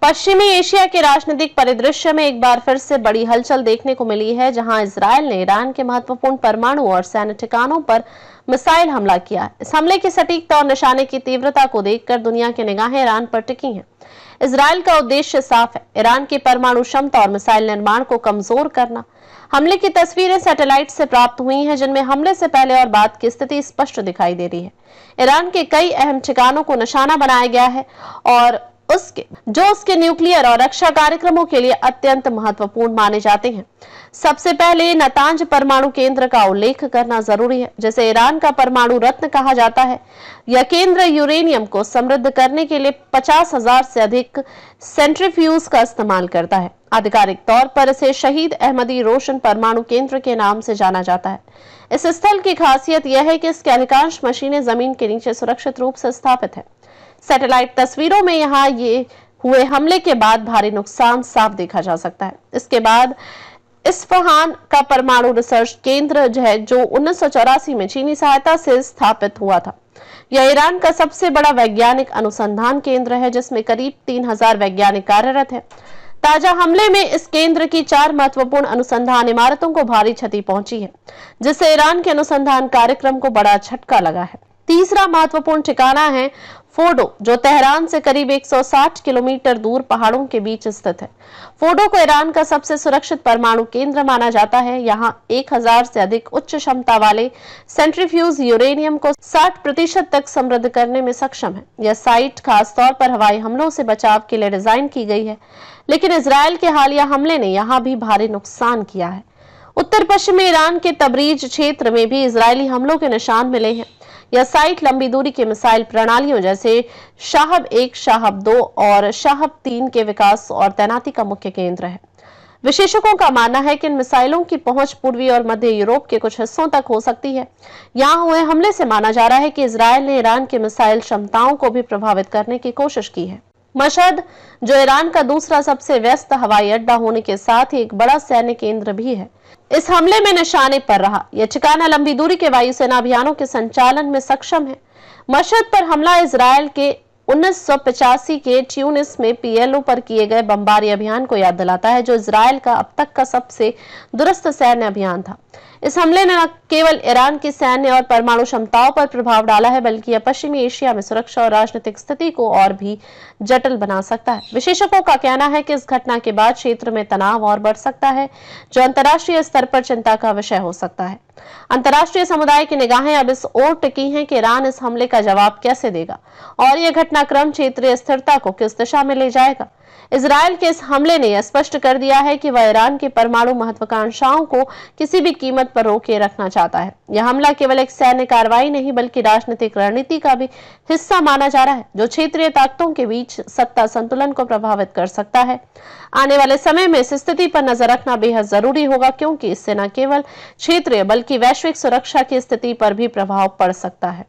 पश्चिमी एशिया के राजनीतिक परिदृश्य में एक बार फिर से बड़ी हलचल देखने को मिली है, जहां इजरायल ने ईरान के महत्वपूर्ण परमाणु और सैन्य ठिकानों पर मिसाइल हमला किया है। इस हमले की सटीकता और निशाने की तीव्रता को देखकर दुनिया की निगाहें ईरान पर टिकी हैं। इजरायल का उद्देश्य साफ है, ईरान की परमाणु क्षमता और मिसाइल निर्माण को कमजोर करना। हमले की तस्वीरें सैटेलाइट से प्राप्त हुई हैं, जिनमें हमले से पहले और बाद की स्थिति स्पष्ट दिखाई दे रही है। ईरान के कई अहम ठिकानों को निशाना बनाया गया है और उसके न्यूक्लियर और रक्षा कार्यक्रमों के लिए अत्यंत महत्वपूर्ण माने जाते हैं। सबसे पहले नातांज परमाणु केंद्र का उल्लेख करना जरूरी है, जिसे ईरान का परमाणु रत्न कहा जाता है। यह केंद्र यूरेनियम को समृद्ध करने के लिए 50,000 से अधिक सेंट्रीफ्यूज का इस्तेमाल करता है। आधिकारिक तौर पर इसे शहीद अहमदी रोशन परमाणु केंद्र के नाम से जाना जाता है। इस स्थल की खासियत यह है कि इसकी अधिकांश मशीनें जमीन के नीचे सुरक्षित रूप से स्थापित है। सैटेलाइट तस्वीरों में यहाँ ये हुए हमले के बाद भारी नुकसान साफ देखा जा सकता है। इसके बाद इस्फहान का परमाणु रिसर्च केंद्र है, जो 1984 में चीनी सहायता से स्थापित हुआ था। यह ईरान का सबसे बड़ा वैज्ञानिक अनुसंधान केंद्र है, जिसमें करीब 3000 वैज्ञानिक कार्यरत हैं। ताजा हमले में इस केंद्र की 4 महत्वपूर्ण अनुसंधान इमारतों को भारी क्षति पहुंची है, जिससे ईरान के अनुसंधान कार्यक्रम को बड़ा झटका लगा है। तीसरा महत्वपूर्ण ठिकाना है फोर्डो, जो तेहरान से करीब 160 किलोमीटर दूर पहाड़ों के बीच स्थित है। फोर्डो को ईरान का सबसे सुरक्षित परमाणु केंद्र माना जाता है। यहाँ 1000 से अधिक उच्च क्षमता वाले सेंट्रीफ्यूज यूरेनियम को 60% तक समृद्ध करने में सक्षम है। यह साइट खासतौर पर हवाई हमलों से बचाव के लिए डिजाइन की गई है, लेकिन इजरायल के हालिया हमले ने यहाँ भी भारी नुकसान किया है। उत्तर पश्चिमी ईरान के तबरीज क्षेत्र में भी इजरायली हमलों के निशान मिले हैं। यह साइट लंबी दूरी के मिसाइल प्रणालियों जैसे शाहब 1, शाहब 2 और शाहब 3 के विकास और तैनाती का मुख्य केंद्र है। विशेषज्ञों का मानना है कि इन मिसाइलों की पहुंच पूर्वी और मध्य यूरोप के कुछ हिस्सों तक हो सकती है। यहां हुए हमले से माना जा रहा है कि इजरायल ने ईरान के मिसाइल क्षमताओं को भी प्रभावित करने की कोशिश की है। मशहद, जो ईरान का दूसरा सबसे व्यस्त हवाई अड्डा होने के साथ ही एक बड़ा सैन्य केंद्र भी है, इस हमले में निशाने पर रहा। यह ठिकाना लंबी दूरी के वायुसेना अभियानों के संचालन में सक्षम है। मशहद पर हमला इजरायल के 1985 के ट्यूनिस में PLO पर किए गए बमबारी अभियान को याद दिलाता है, जो इजरायल का अब तक का सबसे दुरुस्त सैन्य अभियान था। इस हमले ने न केवल ईरान की सैन्य और परमाणु क्षमताओं पर प्रभाव डाला है, बल्कि यह पश्चिमी एशिया में सुरक्षा और राजनीतिक स्थिति को और भी जटिल बना सकता है। विशेषज्ञों का कहना है कि इस घटना के बाद क्षेत्र में तनाव और बढ़ सकता है, जो अंतर्राष्ट्रीय स्तर पर चिंता का विषय हो सकता है। अंतर्राष्ट्रीय समुदाय की निगाहें अब इस ओर टिकी हैं कि ईरान इस हमले का जवाब कैसे देगा और यह घटनाक्रम क्षेत्रीय स्थिरता को किस दिशा में ले जाएगा। इजरायल के इस हमले ने यह स्पष्ट कर दिया है कि वह ईरान की परमाणु महत्वाकांक्षाओं को किसी भी कीमत पर रोके रखना चाहता है। यह हमला केवल एक सैन्य कार्रवाई नहीं, बल्कि राजनीतिक रणनीति का भी हिस्सा माना जा रहा है, जो क्षेत्रीय ताकतों के बीच सत्ता संतुलन को प्रभावित कर सकता है। आने वाले समय में इस स्थिति पर नजर रखना बेहद जरूरी होगा, क्योंकि इससे न केवल क्षेत्रीय बल्कि वैश्विक सुरक्षा की स्थिति पर भी प्रभाव पड़ सकता है।